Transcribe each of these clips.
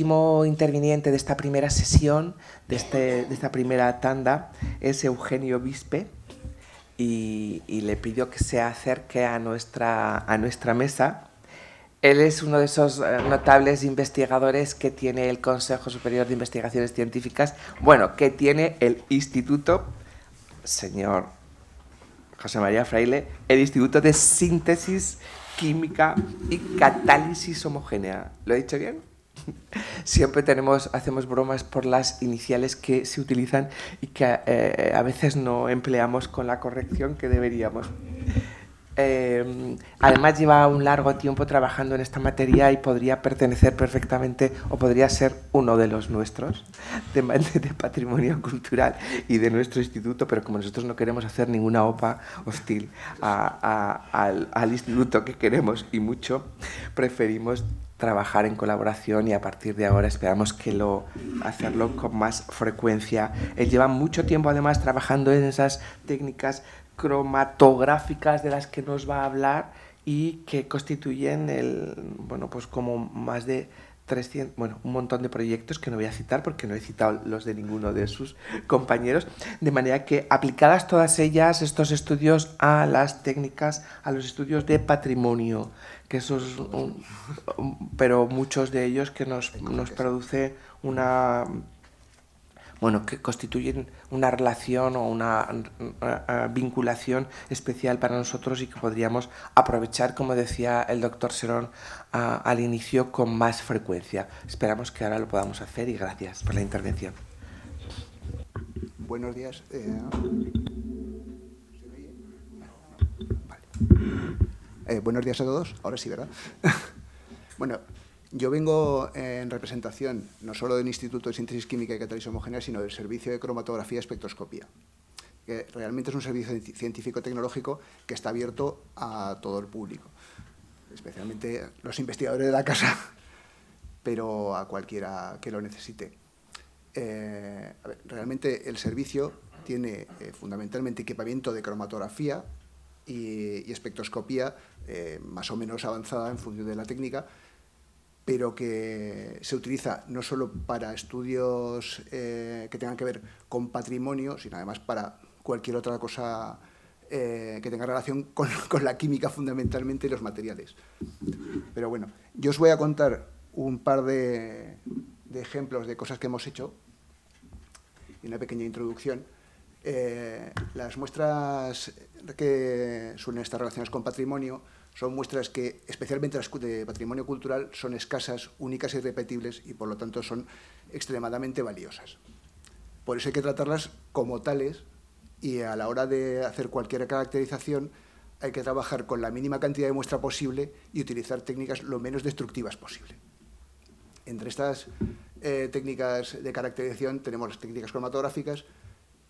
último interviniente de esta primera sesión, de esta primera tanda, es Eugenio Bispe, y le pidió que se acerque a nuestra mesa. Él es uno de esos notables investigadores que tiene el Consejo Superior de Investigaciones Científicas, bueno, que tiene el Instituto, señor José María Fraile, el Instituto de Síntesis Química y Catálisis Homogénea. ¿Lo he dicho bien? Siempre hacemos bromas por las iniciales que se utilizan y que a veces no empleamos con la corrección que deberíamos. Además lleva un largo tiempo trabajando en esta materia y podría pertenecer perfectamente o podría ser uno de los nuestros de patrimonio cultural y de nuestro instituto, pero como nosotros no queremos hacer ninguna OPA hostil al instituto que queremos y mucho, preferimos trabajar en colaboración y a partir de ahora esperamos hacerlo con más frecuencia. Él lleva mucho tiempo además trabajando en esas técnicas cromatográficas de las que nos va a hablar y que constituyen pues como más de 300, un montón de proyectos que no voy a citar porque no he citado los de ninguno de sus compañeros, de manera que aplicadas todas ellas, estos estudios a las técnicas, a los estudios de patrimonio, que eso es pero muchos de ellos que nos produce que constituyen una relación o una vinculación especial para nosotros y que podríamos aprovechar, como decía el doctor Serón al inicio, con más frecuencia. Esperamos que ahora lo podamos hacer y gracias por la intervención. Buenos días. Buenos días a todos. Ahora sí, ¿verdad? Bueno, yo vengo en representación no solo del Instituto de Síntesis Química y Catálisis Homogénea, sino del Servicio de Cromatografía y Espectroscopía, que realmente es un servicio científico-tecnológico que está abierto a todo el público, especialmente los investigadores de la casa, pero a cualquiera que lo necesite. Realmente el servicio tiene fundamentalmente equipamiento de cromatografía y espectroscopía más o menos avanzada en función de la técnica, pero que se utiliza no solo para estudios que tengan que ver con patrimonio, sino además para cualquier otra cosa que tenga relación con la química fundamentalmente y los materiales. Pero bueno, yo os voy a contar un par de ejemplos de cosas que hemos hecho y una pequeña introducción. Las muestras que suelen estar relacionadas con patrimonio son muestras que, especialmente las de patrimonio cultural, son escasas, únicas y irrepetibles y, por lo tanto, son extremadamente valiosas. Por eso hay que tratarlas como tales y, a la hora de hacer cualquier caracterización, hay que trabajar con la mínima cantidad de muestra posible y utilizar técnicas lo menos destructivas posible. Entre estas técnicas de caracterización tenemos las técnicas cromatográficas,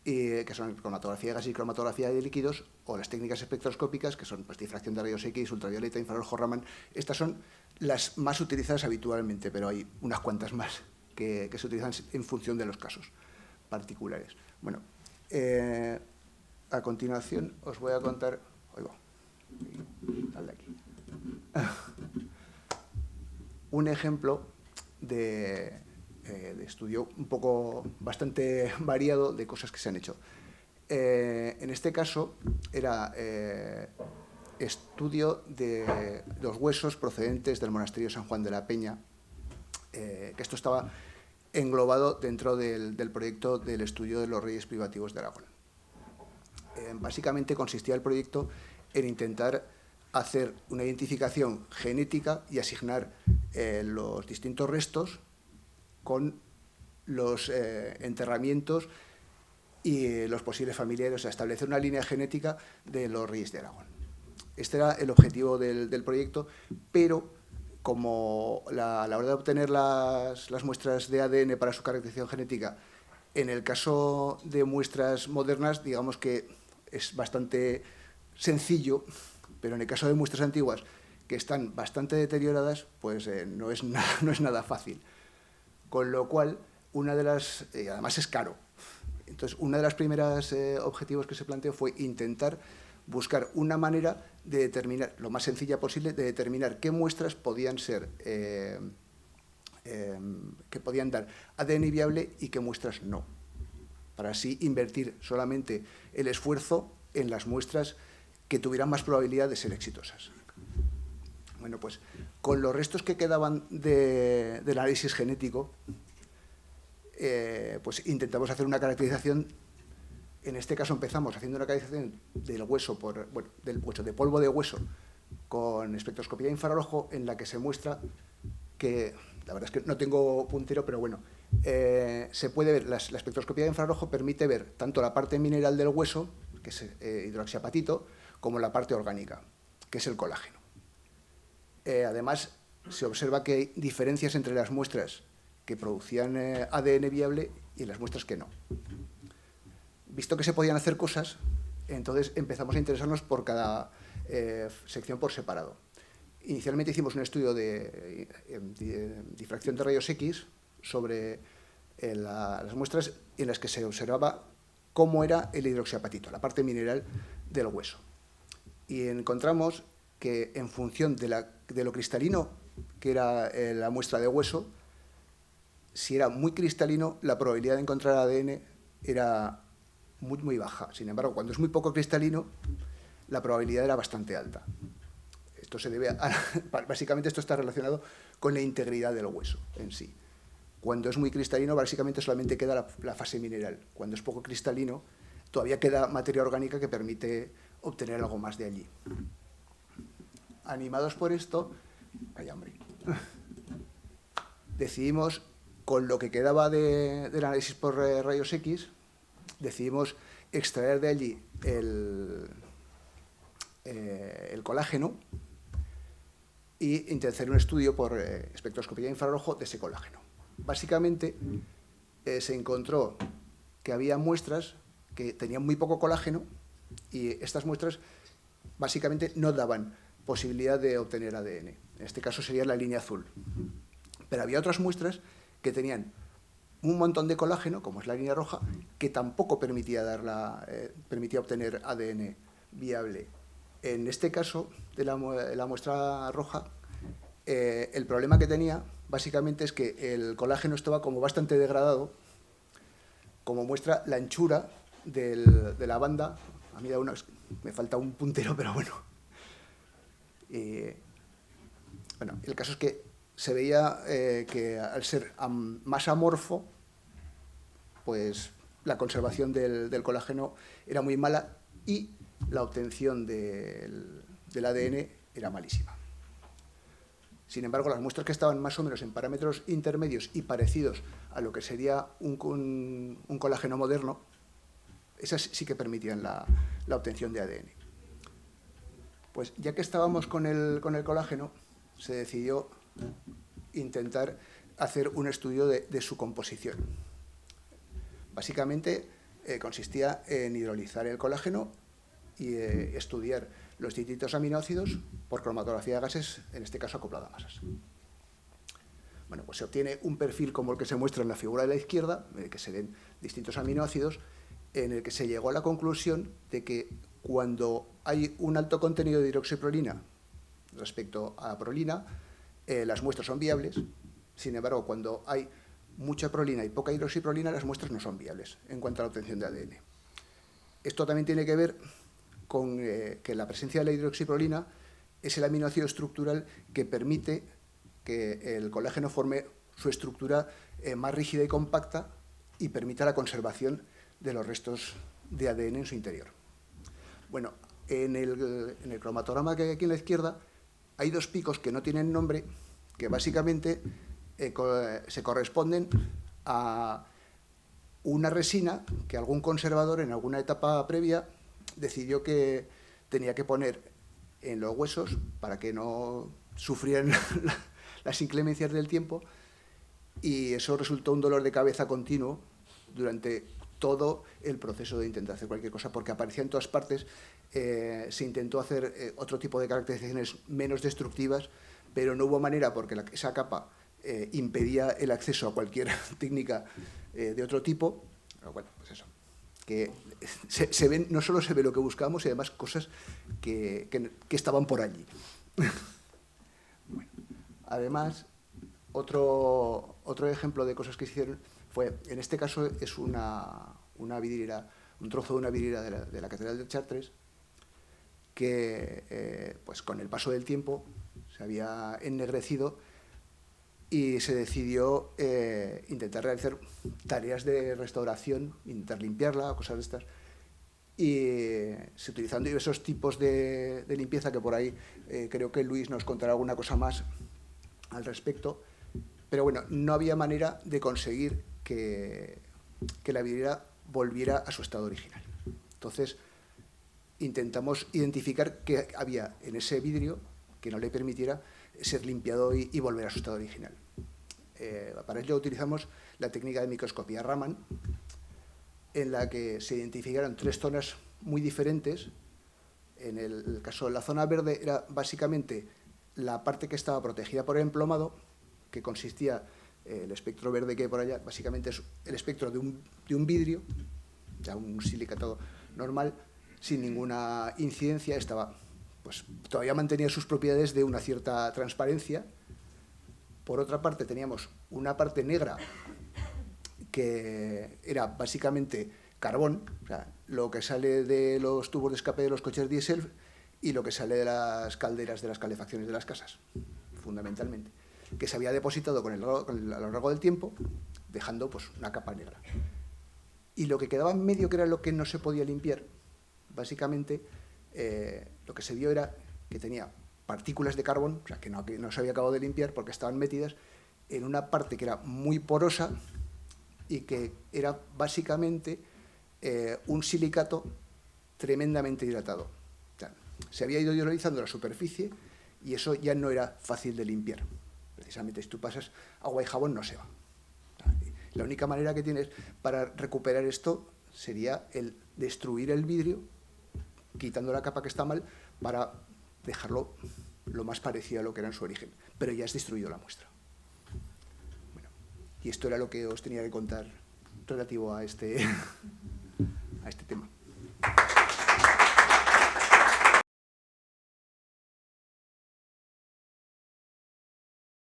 que son cromatografía de gases y cromatografía de líquidos, o las técnicas espectroscópicas, que son pues, difracción de rayos X, ultravioleta, infrarrojo Raman. Estas son las más utilizadas habitualmente, pero hay unas cuantas más que se utilizan en función de los casos particulares. Bueno, a continuación os voy a contar... Sal de aquí. Un ejemplo de estudio un poco bastante variado de cosas que se han hecho. En este caso era estudio de los huesos procedentes del monasterio San Juan de la Peña, que esto estaba englobado dentro del proyecto del estudio de los reyes privativos de Aragón. Básicamente consistía el proyecto en intentar hacer una identificación genética y asignar los distintos restos con los enterramientos y los posibles familiares, o sea, establecer una línea genética de los reyes de Aragón. Este era el objetivo del proyecto, pero como a la hora de obtener las muestras de ADN para su caracterización genética, en el caso de muestras modernas, digamos que es bastante sencillo, pero en el caso de muestras antiguas, que están bastante deterioradas, pues no es nada fácil. Con lo cual, además es caro. Entonces, una de las primeras objetivos que se planteó fue intentar buscar una manera de determinar, lo más sencilla posible, de determinar qué muestras podían ser que podían dar ADN viable y qué muestras no, para así invertir solamente el esfuerzo en las muestras que tuvieran más probabilidad de ser exitosas. Bueno, pues con los restos que quedaban del análisis genético, pues intentamos hacer una caracterización. En este caso empezamos haciendo una caracterización del hueso, de polvo de hueso, con espectroscopía infrarrojo, en la que se muestra que, la verdad es que no tengo puntero, pero bueno, se puede ver, la espectroscopía de infrarrojo permite ver tanto la parte mineral del hueso, que es hidroxiapatito, como la parte orgánica, que es el colágeno. Además, se observa que hay diferencias entre las muestras que producían ADN viable y las muestras que no. Visto que se podían hacer cosas, entonces empezamos a interesarnos por cada sección por separado. Inicialmente hicimos un estudio de difracción de rayos X sobre las muestras en las que se observaba cómo era el hidroxiapatito, la parte mineral del hueso. Y encontramos que en función de lo cristalino que era la muestra de hueso, si era muy cristalino, la probabilidad de encontrar ADN era muy, muy baja. Sin embargo, cuando es muy poco cristalino, la probabilidad era bastante alta. Esto se debe básicamente esto está relacionado con la integridad del hueso en sí. Cuando es muy cristalino, básicamente solamente queda la fase mineral. Cuando es poco cristalino, todavía queda materia orgánica que permite obtener algo más de allí. Animados por esto, decidimos, con lo que quedaba del análisis por rayos X, decidimos extraer de allí el colágeno y hacer un estudio por espectroscopía infrarrojo de ese colágeno. Básicamente, se encontró que había muestras que tenían muy poco colágeno y estas muestras básicamente no daban posibilidad de obtener ADN. En este caso sería la línea azul. Pero había otras muestras que tenían un montón de colágeno, como es la línea roja, que tampoco permitía obtener ADN viable. En este caso, de la muestra roja, el problema que tenía básicamente es que el colágeno estaba como bastante degradado, como muestra la anchura de la banda. A mí me falta un puntero, pero bueno. Bueno, el caso es que se veía que al ser más amorfo, pues la conservación del colágeno era muy mala y la obtención del ADN era malísima. Sin embargo, las muestras que estaban más o menos en parámetros intermedios y parecidos a lo que sería un colágeno moderno, esas sí que permitían la obtención de ADN. Pues ya que estábamos con el colágeno, se decidió intentar hacer un estudio de su composición. Básicamente consistía en hidrolizar el colágeno y estudiar los distintos aminoácidos por cromatografía de gases, en este caso acoplado a masas. Bueno, pues se obtiene un perfil como el que se muestra en la figura de la izquierda, en el que se ven distintos aminoácidos, en el que se llegó a la conclusión de que cuando hay un alto contenido de hidroxiprolina respecto a prolina, las muestras son viables. Sin embargo, cuando hay mucha prolina y poca hidroxiprolina, las muestras no son viables en cuanto a la obtención de ADN. Esto también tiene que ver con que la presencia de la hidroxiprolina es el aminoácido estructural que permite que el colágeno forme su estructura más rígida y compacta y permita la conservación de los restos de ADN en su interior. Bueno, en el cromatograma que hay aquí en la izquierda hay dos picos que no tienen nombre, que básicamente se corresponden a una resina que algún conservador en alguna etapa previa decidió que tenía que poner en los huesos para que no sufrieran las inclemencias del tiempo, y eso resultó un dolor de cabeza continuo durante todo el proceso de intentar hacer cualquier cosa, porque aparecía en todas partes. Se intentó hacer otro tipo de caracterizaciones menos destructivas, pero no hubo manera porque esa capa impedía el acceso a cualquier técnica de otro tipo. Pero bueno, pues eso, que se ven, no solo se ve lo que buscábamos, y además cosas que estaban por allí. Bueno, además, Otro ejemplo de cosas que se hicieron fue, en este caso es una vidriera, un trozo de una vidriera de la Catedral de Chartres, que pues con el paso del tiempo se había ennegrecido y se decidió intentar realizar tareas de restauración, intentar limpiarla, cosas de estas, y se utilizando diversos tipos de limpieza, que por ahí creo que Luis nos contará alguna cosa más al respecto, pero bueno, no había manera de conseguir que la vidriera volviera a su estado original. Entonces, intentamos identificar qué había en ese vidrio que no le permitiera ser limpiado y volver a su estado original. Para ello utilizamos la técnica de microscopía Raman, en la que se identificaron 3 zonas muy diferentes. En el caso de la zona verde era básicamente la parte que estaba protegida por el emplomado, que consistía, el espectro verde que hay por allá, básicamente es el espectro de un vidrio, ya un silicato normal, sin ninguna incidencia, pues todavía mantenía sus propiedades de una cierta transparencia. Por otra parte teníamos una parte negra que era básicamente carbón, o sea, lo que sale de los tubos de escape de los coches diésel y lo que sale de las calderas de las calefacciones de las casas, fundamentalmente, que se había depositado a lo largo del tiempo, dejando pues una capa negra. Y lo que quedaba en medio, que era lo que no se podía limpiar, básicamente lo que se vio era que tenía partículas de carbón, o sea, que no se había acabado de limpiar porque estaban metidas en una parte que era muy porosa y que era básicamente un silicato tremendamente hidratado. O sea, se había ido hidrolizando la superficie y eso ya no era fácil de limpiar. Precisamente si tú pasas agua y jabón no se va. La única manera que tienes para recuperar esto sería el destruir el vidrio, quitando la capa que está mal, para dejarlo lo más parecido a lo que era en su origen. Pero ya has destruido la muestra. Bueno, y esto era lo que os tenía que contar relativo a este